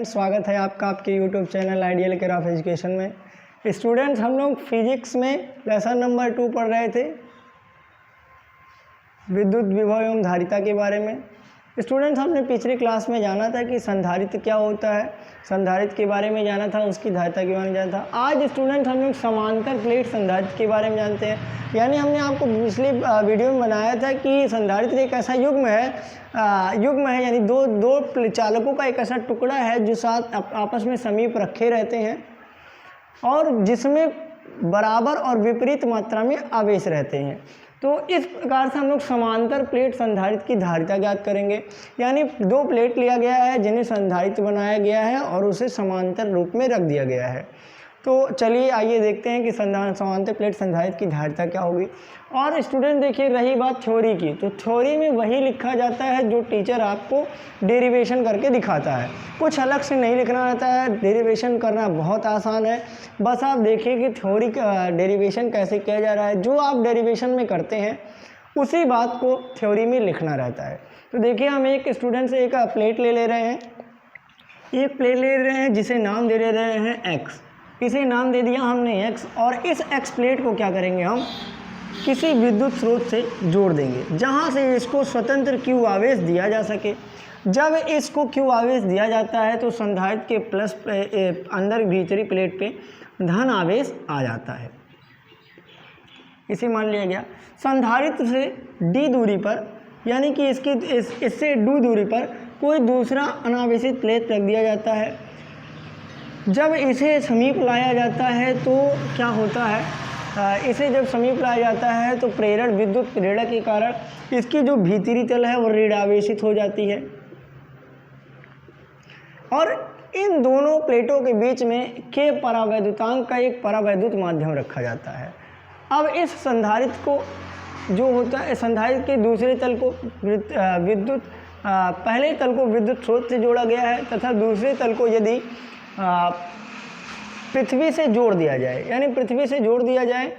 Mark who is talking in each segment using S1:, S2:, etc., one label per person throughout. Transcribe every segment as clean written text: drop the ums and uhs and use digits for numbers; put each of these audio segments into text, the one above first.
S1: Students, स्वागत है आपका आपके YouTube channel ideal care of education में। स्टूडेंट्स, हम लोग फिजिक्स में लेसन नंबर 2 पढ़ रहे थे, विद्युत विभव एवं धारिता के बारे में। स्टूडेंट्स, हमने पिछली क्लास में जाना था कि संधारित्र क्या होता है, संधारित्र के बारे में जाना था, उसकी धारिता के बारे में जाना था। आज स्टूडेंट्स हम लोग समांतर प्लेट संधारित्र के बारे में जानते हैं। यानी हमने आपको पिछले वीडियो में बनाया था कि संधारित्र एक ऐसा युग्म है यानी दो चालकों का एक ऐसा टुकड़ा है जो साथ आपस में समीप रखे रहते हैं और जिसमें बराबर और विपरीत मात्रा में आवेश रहते हैं। तो इस प्रकार से हम लोग समांतर प्लेट संधारित्र की धारिता ज्ञात करेंगे। यानी दो प्लेट लिया गया है जिन्हें संधारित्र बनाया गया है और उसे समांतर रूप में रख दिया गया है। तो चलिए आइए देखते हैं कि समांतर प्लेट संधारित्र की धारिता क्या होगी। और स्टूडेंट देखिए, रही बात थ्योरी की, तो थ्योरी में वही लिखा जाता है जो टीचर आपको डेरिवेशन करके दिखाता है। कुछ अलग से नहीं लिखना रहता है, डेरिवेशन करना बहुत आसान है। बस आप देखिए कि थ्योरी का डेरिवेशन कैसे किया जा रहा है। जो आप डेरिवेशन में करते हैं उसी बात को थ्योरी में लिखना रहता है। तो देखिए, हम एक स्टूडेंट से एक प्लेट ले रहे हैं, एक प्लेट ले रहे हैं जिसे नाम दे रहे हैं एक्स। इसे नाम दे दिया हमने x, और इस x प्लेट को क्या करेंगे, हम किसी विद्युत स्रोत से जोड़ देंगे जहां से इसको स्वतंत्र Q आवेश दिया जा सके। जब इसको Q आवेश दिया जाता है तो संधारित्र के प्लस अंदर भीतरी प्लेट पे धन आवेश आ जाता है। इसे मान लिया गया। संधारित्र से d दूरी पर, यानी कि इससे d दूरी पर कोई दूसरा अनावेशित प्लेट रख दिया जाता है। जब इसे समीप लाया जाता है तो क्या होता है, इसे जब समीप लाया जाता है तो प्रेरण विद्युत प्रेरक के कारण इसकी जो भीतरी तल है वो ऋणावेशित हो जाती है और इन दोनों प्लेटों के बीच में के परावैद्युतांक का एक परावैद्युत माध्यम रखा जाता है। अब इस संधारित्र को जो होता है, संधारित्र के दूसरे तल को पहले तल को विद्युत स्रोत से जोड़ा गया है तथा दूसरे तल को यदि पृथ्वी से जोड़ दिया जाए, यानी पृथ्वी से जोड़ दिया जाए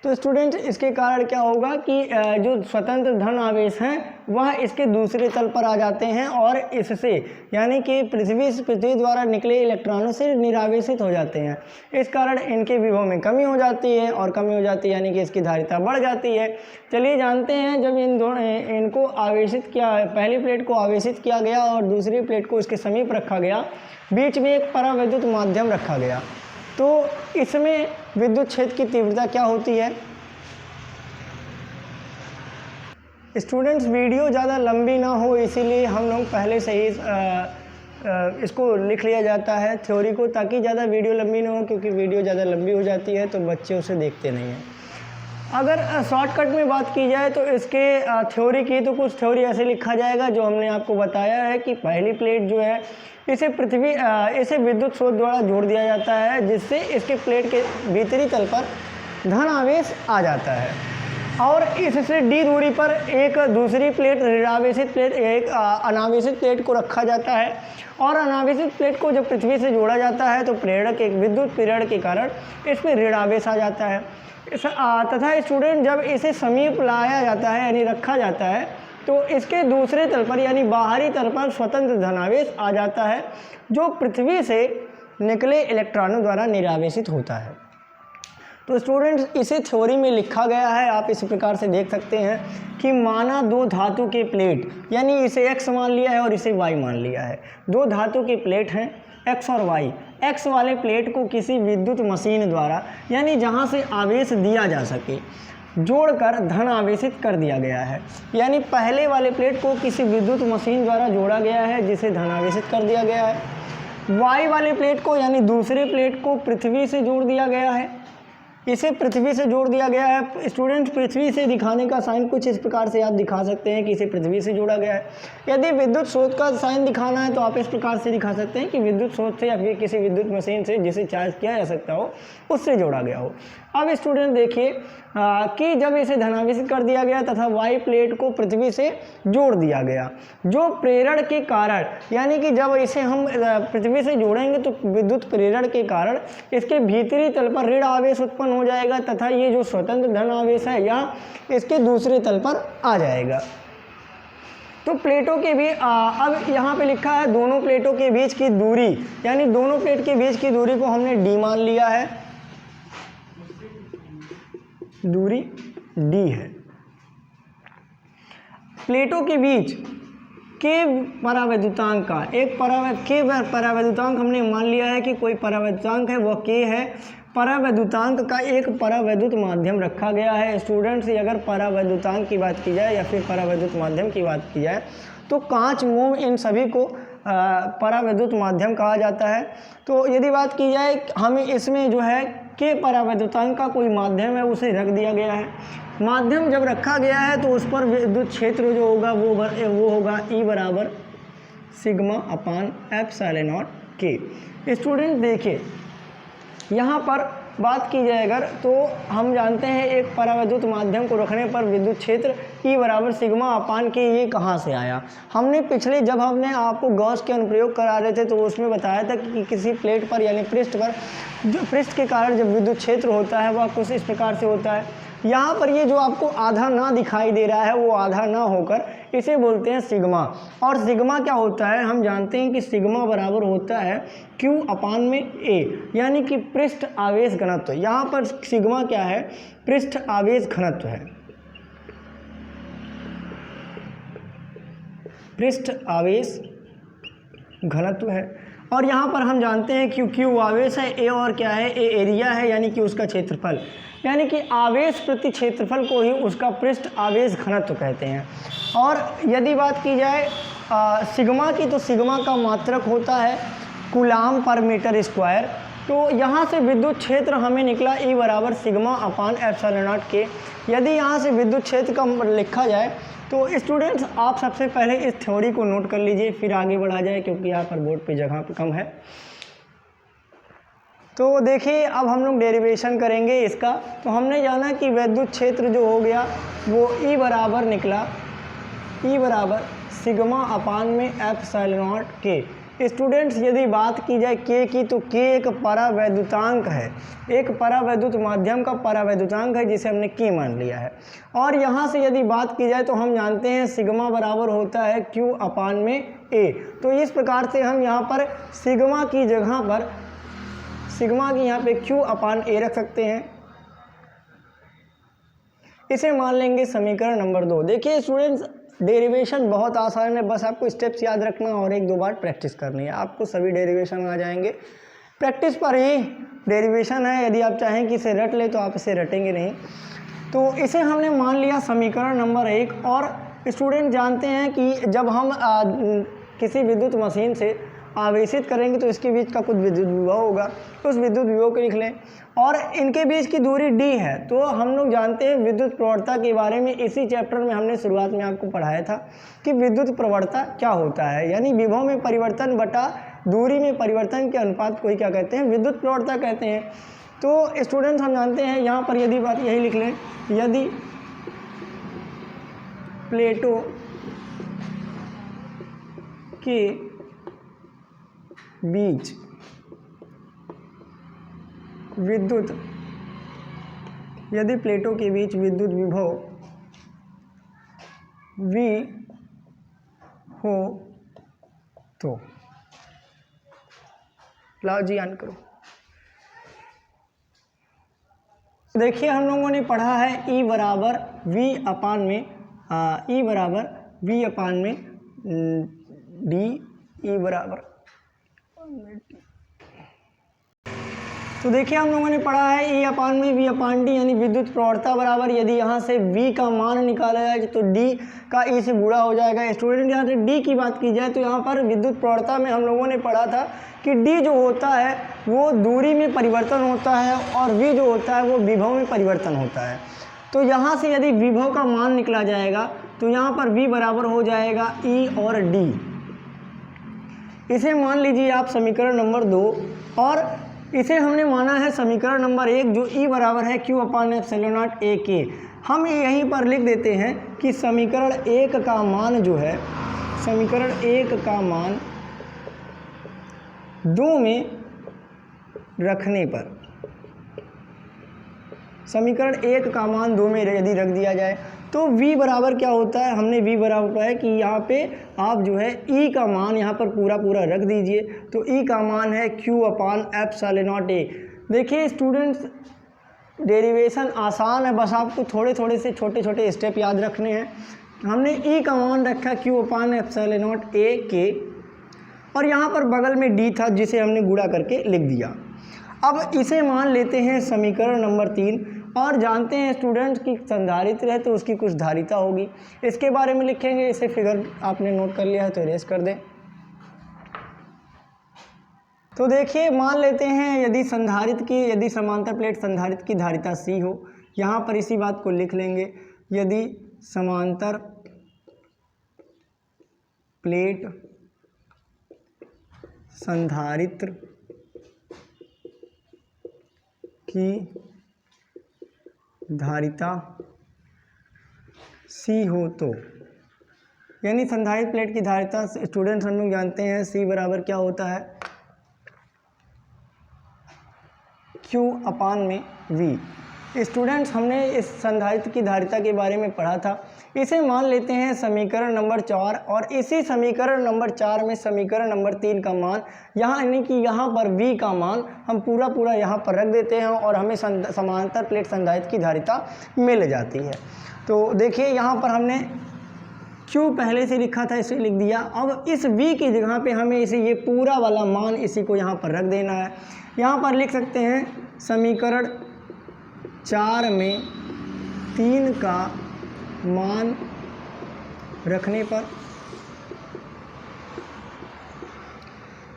S1: तो स्टूडेंट इसके कारण क्या होगा कि जो स्वतंत्र धन आवेश हैं वह इसके दूसरे तल पर आ जाते हैं और इससे यानी कि पृथ्वी द्वारा निकले इलेक्ट्रॉनों से निरावेशित हो जाते हैं। इस कारण इनके विभव में कमी हो जाती है और कमी हो जाती है यानी कि इसकी धारिता बढ़ जाती है। चलिए जानते हैं, जब इनको आवेशित किया, पहली प्लेट को आवेशित किया गया और दूसरी प्लेट को इसके समीप रखा गया, बीच में एक परावैद्युत माध्यम रखा गया, तो इसमें विद्युत क्षेत्र की तीव्रता क्या होती है। स्टूडेंट्स, वीडियो ज़्यादा लंबी ना हो इसीलिए हम लोग पहले से ही इसको लिख लिया जाता है थ्योरी को, ताकि ज़्यादा वीडियो लंबी ना हो, क्योंकि वीडियो ज़्यादा लंबी हो जाती है तो बच्चे उसे देखते नहीं हैं। अगर शॉर्टकट में बात की जाए तो इसके थ्योरी की, तो कुछ थ्योरी ऐसे लिखा जाएगा जो हमने आपको बताया है कि पहली प्लेट जो है इसे विद्युत स्रोत द्वारा जोड़ दिया जाता है जिससे इसके प्लेट के भीतरी तल पर धन आवेश आ जाता है और इससे d दूरी पर एक दूसरी प्लेट ऋणावेशित प्लेट, एक अनावेशित प्लेट को रखा जाता है और अनावेशित प्लेट को जब पृथ्वी से जोड़ा जाता है तो प्रेरक एक विद्युत प्रेरण के कारण इसमें ऋणावेश आ जाता है। तथा स्टूडेंट, जब इसे समीप लाया जाता है यानी रखा जाता है तो इसके दूसरे तल पर यानी बाहरी तल पर स्वतंत्र धनावेश आ जाता है जो पृथ्वी से निकले इलेक्ट्रॉनों द्वारा निरावेशित होता है। तो स्टूडेंट्स, इसे थ्योरी में लिखा गया है, आप इस प्रकार से देख सकते हैं कि माना दो धातु के प्लेट, यानी इसे x मान लिया है और इसे y मान लिया है। दो धातु के प्लेट हैं x और y। x वाले प्लेट को किसी विद्युत मशीन द्वारा, यानी जहां से आवेश दिया जा सके, जोड़कर धन आवेशित कर दिया गया है। यानी पहले वाले प्लेट को किसी विद्युत मशीन द्वारा जोड़ा गया है जिसे धन आवेशित कर दिया गया है। y वाले प्लेट को यानी दूसरे प्लेट को पृथ्वी से जोड़ दिया गया है, इसे पृथ्वी से जोड़ दिया गया है। स्टूडेंट, पृथ्वी से दिखाने का साइन कुछ इस प्रकार से आप दिखा सकते हैं कि इसे पृथ्वी से जोड़ा गया है। यदि विद्युत स्रोत का साइन दिखाना है तो आप इस प्रकार से दिखा सकते हैं कि विद्युत स्रोत से या फिर किसी विद्युत मशीन से जिसे चार्ज किया जा सकता हो उससे जोड़ा गया हो। अब स्टूडेंट देखिए कि जब इसे धनावेशित कर दिया गया तथा वाई प्लेट को पृथ्वी से जोड़ दिया गया, जो प्रेरण के कारण, यानी कि जब इसे हम पृथ्वी से जोड़ेंगे तो विद्युत प्रेरण के कारण इसके भीतरी तल पर ऋण आवेश उत्पन्न हो जाएगा तथा ये जो स्वतंत्र धन आवेश है यह इसके दूसरे तल पर आ जाएगा। तो प्लेटों के भी अब यहाँ पे लिखा है दोनों प्लेटों के बीच की दूरी, यानी दोनों प्लेट के बीच की दूरी को हमने डी मान लिया है, दूरी डी है। प्लेटों के बीच के परावैद्युतांक का एक परावैद्युतांक हमने मान लिया है कि कोई परावैद्युतांक है वह के है। परावैद्युतांक का एक परावैद्युत माध्यम रखा गया है। स्टूडेंट्स, अगर परावैद्युतांक की बात की जाए या फिर परावैद्युत माध्यम की बात की जाए तो कांच, मोम, इन सभी को परावैद्युत माध्यम कहा जाता है। तो यदि बात की जाए हमें इसमें जो है के परावैद्युतांक का कोई माध्यम है उसे रख दिया गया है। माध्यम जब रखा गया है तो उस पर विद्युत क्षेत्र जो होगा वो होगा E बराबर सिग्मा अपान एप्सिलॉन नॉट के। स्टूडेंट देखिए, यहाँ पर बात की जाए अगर तो हम जानते हैं एक परावैद्युत माध्यम को रखने पर विद्युत क्षेत्र E बराबर सिग्मा अपान के, ये कहाँ से आया? हमने पिछले जब हमने आपको गॉस के अनुप्रयोग करा रहे थे तो उसमें बताया था कि किसी प्लेट पर यानी पृष्ठ पर जो पृष्ठ के कारण जब विद्युत क्षेत्र होता है वह कुछ इस प्रकार से होता है। यहाँ पर ये जो आपको आधा ना दिखाई दे रहा है वो आधा ना होकर इसे बोलते हैं सिग्मा। और सिग्मा क्या होता है? हम जानते हैं कि सिग्मा बराबर होता है Q अपान में A, यानी कि पृष्ठ आवेश घनत्व। यहाँ पर सिग्मा क्या है? पृष्ठ आवेश घनत्व है, पृष्ठ आवेश घनत्व है। और यहाँ पर हम जानते हैं कि Q आवेश है, A और क्या है? A एरिया है, यानी कि उसका क्षेत्रफल, यानी कि आवेश प्रति क्षेत्रफल को ही उसका पृष्ठ आवेश घनत्व कहते हैं। और यदि बात की जाए सिग्मा की तो सिग्मा का मात्रक होता है कूलाम पर मीटर स्क्वायर। तो यहाँ से विद्युत क्षेत्र हमें निकला E बराबर सिग्मा अपान एप्सिलॉन नॉट के। यदि यहाँ से विद्युत क्षेत्र का लिखा जाए तो स्टूडेंट्स आप सबसे पहले इस थ्योरी को नोट कर लीजिए, फिर आगे बढ़ा जाए, क्योंकि यहाँ पर बोर्ड पे जगह कम है। तो देखिए अब हम लोग डेरिवेशन करेंगे इसका। तो हमने जाना कि विद्युत क्षेत्र जो हो गया वो E बराबर निकला, E बराबर सिग्मा अपान में एप्सिलॉन नॉट के। स्टूडेंट्स, यदि बात की जाए के की तो के एक परावैद्युतांक है, एक परावैद्युत माध्यम का परावैद्युतांक है जिसे हमने के मान लिया है। और यहाँ से यदि बात की जाए तो हम जानते हैं सिग्मा बराबर होता है Q अपान में A। तो इस प्रकार से हम यहाँ पर सिग्मा की जगह पर सिग्मा की यहाँ पे Q अपान A रख सकते हैं। इसे मान लेंगे समीकरण नंबर 2। देखिए स्टूडेंट्स, डेरिवेशन बहुत आसान है, बस आपको स्टेप्स याद रखना और एक दो बार प्रैक्टिस करनी है, आपको सभी डेरिवेशन आ जाएंगे। प्रैक्टिस पर ही डेरिवेशन है, यदि आप चाहें कि इसे रट ले तो आप इसे रटेंगे नहीं। तो इसे हमने मान लिया समीकरण नंबर 1। और स्टूडेंट जानते हैं कि जब हम किसी विद्युत मशीन से आवेशित करेंगे तो इसके बीच का कुछ विद्युत विभव होगा, तो उस विद्युत विभव को लिख लें। और इनके बीच की दूरी d है। तो हम लोग जानते हैं विद्युत प्रवणता के बारे में, इसी चैप्टर में हमने शुरुआत में आपको पढ़ाया था कि विद्युत प्रवणता क्या होता है, यानी विभव में परिवर्तन बटा दूरी में परिवर्तन के अनुपात को ही क्या कहते हैं? विद्युत प्रवणता कहते हैं। तो स्टूडेंट्स हम जानते हैं यहाँ पर यदि बात यही लिख लें, यदि प्लेटों के बीच विद्युत विभव V हो तो लाओ जी आन करो। देखिए हम लोगों ने पढ़ा है E बराबर V अपान में D, E बराबर। तो देखिए हम लोगों ने पढ़ा है E अपान में V अपान D, यानी विद्युत प्रवणता बराबर, यदि यहाँ से V का मान निकाला जाए तो D का E से गुणा हो जाएगा। स्टूडेंट यहाँ से D की बात की जाए तो यहाँ पर विद्युत प्रवणता में हम लोगों ने पढ़ा था कि D जो होता है वो दूरी में परिवर्तन होता है और V जो होता है वो विभव में परिवर्तन होता है। तो यहाँ से यदि विभव का मान निकला जाएगा तो यहाँ पर V बराबर हो जाएगा E और D। इसे मान लीजिए आप समीकरण नंबर 2। और इसे हमने माना है समीकरण नंबर 1 जो E बराबर है Q upon epsilon not A के। हम यहीं पर लिख देते हैं कि समीकरण 1 का मान जो है, समीकरण 1 का मान 2 में रखने पर, समीकरण 1 का मान 2 में यदि रख दिया जाए तो v बराबर क्या होता है, हमने v बराबर पाया कि यहाँ पे आप जो है e का मान यहाँ पर पूरा रख दीजिए। तो e का मान है Q/ε0a। देखिए स्टूडेंट्स, डेरिवेशन आसान है, बस आपको थोड़े से छोटे स्टेप याद रखने हैं। हमने e का मान रखा Q/ε0a के, और यहाँ पर बगल में d था जिसे हमने गुणा करके लिख दिया। अब इसे मान लेते हैं समीकरण नंबर 3, और जानते हैं स्टूडेंट्स कि संधारित्र है तो उसकी कुछ धारिता होगी, इसके बारे में लिखेंगे। इसे फिगर आपने नोट कर लिया है तो इरेज कर दें। तो देखिए मान लेते हैं यदि समांतर प्लेट संधारित्र की धारिता C हो, यहाँ पर इसी बात को लिख लेंगे। यदि समांतर प्लेट संधारित्र की धारिता C हो तो, यानी संधारित्र प्लेट की धारिता स्टूडेंट्स हम लोग जानते हैं C बराबर क्या होता है, Q/V। स्टूडेंट्स हमने इस संधारित्र की धारिता के बारे में पढ़ा था। इसे मान लेते हैं समीकरण नंबर 4, और इसी समीकरण नंबर 4 में समीकरण नंबर 3 का मान, यहाँ यानी कि यहाँ पर V का मान हम पूरा यहाँ पर रख देते हैं और हमें समांतर प्लेट संधारित्र की धारिता मिल जाती है। तो देखिए यहाँ पर हमने Q पहले से लिखा था, इसे लिख दिया। अब इस V की जगह पे हमें इसे ये पूरा वाला मान इसी को यहाँ पर रख देना है। यहाँ पर लिख सकते हैं समीकरण 4 में 3 का मान रखने पर,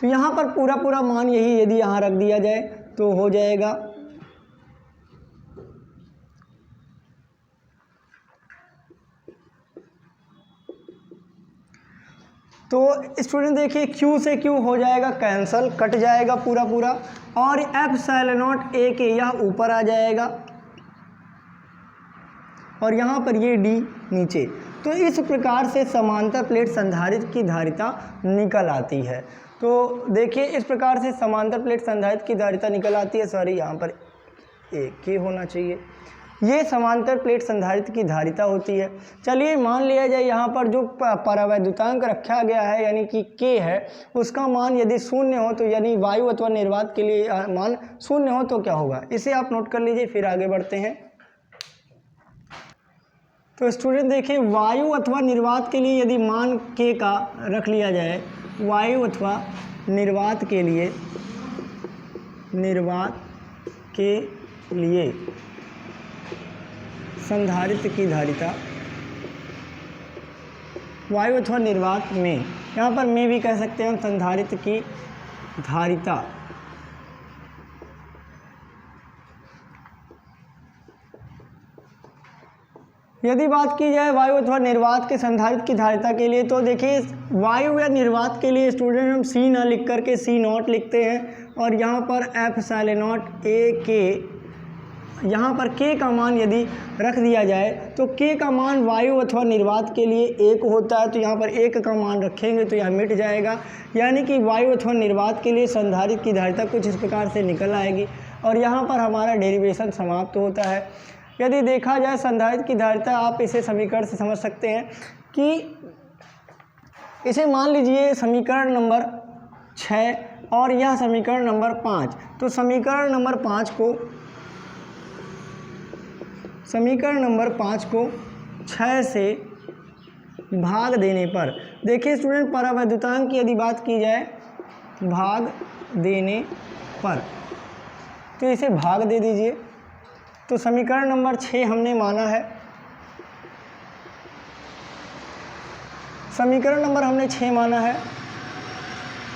S1: तो यहाँ पर पूरा मान यही यदि यहाँ रख दिया जाए तो हो जाएगा तो स्टूडेंट देखिए Q से Q हो जाएगा कैंसल, कट जाएगा पूरा, और ε0a के यह ऊपर आ जाएगा और यहाँ पर ये D नीचे। तो इस प्रकार से समांतर प्लेट संधारित्र की धारिता निकल आती है। तो देखिए इस प्रकार से समांतर प्लेट संधारित्र की धारिता निकल आती है। सॉरी, यहाँ पर K होना चाहिए। ये समांतर प्लेट संधारित्र की धारिता होती है। चलिए मान लिया जाए यहाँ पर जो परावैद्युतांक रखा गया है यानी कि K है, उसका मान यदि शून्य हो तो, यानी वायु अथवा निर्वात के लिए मान शून्य हो तो क्या होगा, इसे आप नोट कर लीजिए, फिर आगे बढ़ते हैं। तो स्टूडेंट देखिए वायु अथवा निर्वात के लिए यदि मान K का रख लिया जाए, वायु अथवा निर्वात के लिए संधारित्र की धारिता, वायु अथवा निर्वात में, यहाँ पर में भी कह सकते हैं हम, संधारित्र की धारिता यदि बात की जाए वायु अथवा निर्वात के संधारित्र की धारिता के लिए, तो देखिए वायु या निर्वात के लिए स्टूडेंट हम C ना लिख करके C0 लिखते हैं, और यहाँ पर ε0a के, यहाँ पर K का मान यदि रख दिया जाए तो K का मान वायु अथवा निर्वात के लिए 1 होता है, तो यहाँ पर 1 का मान रखेंगे तो यह मिट जाएगा। यानी कि वायु अथवा निर्वात के लिए संधारित्र की धारिता कुछ इस प्रकार से निकल आएगी, और यहाँ पर हमारा डेरिवेशन समाप्त होता है। यदि देखा जाए संधारित्र की धारिता, आप इसे समीकरण से समझ सकते हैं कि इसे मान लीजिए समीकरण नंबर 6 और यह समीकरण नंबर 5। तो समीकरण नंबर 5 को 6 से भाग देने पर, देखिए स्टूडेंट परावैद्युतांक की यदि बात की जाए भाग देने पर, तो इसे भाग दे दीजिए। तो समीकरण नंबर 6 हमने माना है, समीकरण नंबर हमने 6 माना है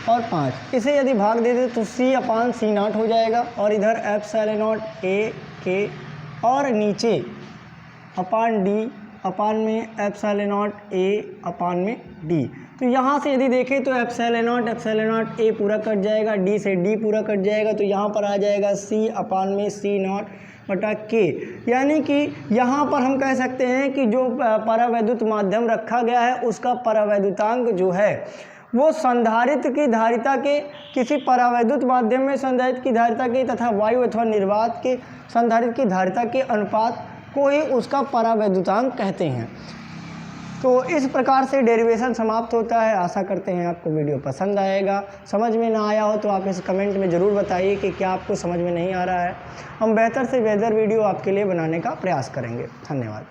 S1: और 5, इसे यदि भाग दे दे तो C/C0 हो जाएगा, और इधर ε0a के, और नीचे अपान D अपान में ε0a अपान में D। तो यहाँ से यदि देखें तो ε0a पूरा कट जाएगा, D से D पूरा कट जाएगा, तो यहाँ पर आ जाएगा C/C0 बटा K। यानी कि यहाँ पर हम कह सकते हैं कि जो परावैद्युत माध्यम रखा गया है उसका परावैद्युतांक जो है वो संधारित्र की धारिता के, किसी परावैद्युत माध्यम में संधारित्र की धारिता के तथा वायु अथवा निर्वात के संधारित्र की धारिता के अनुपात को ही उसका परावैद्युतांक कहते हैं। तो इस प्रकार से डेरिवेशन समाप्त होता है। आशा करते हैं आपको वीडियो पसंद आएगा। समझ में ना आया हो तो आप इस कमेंट में ज़रूर बताइए कि क्या आपको समझ में नहीं आ रहा है। हम बेहतर से बेहतर वीडियो आपके लिए बनाने का प्रयास करेंगे। धन्यवाद।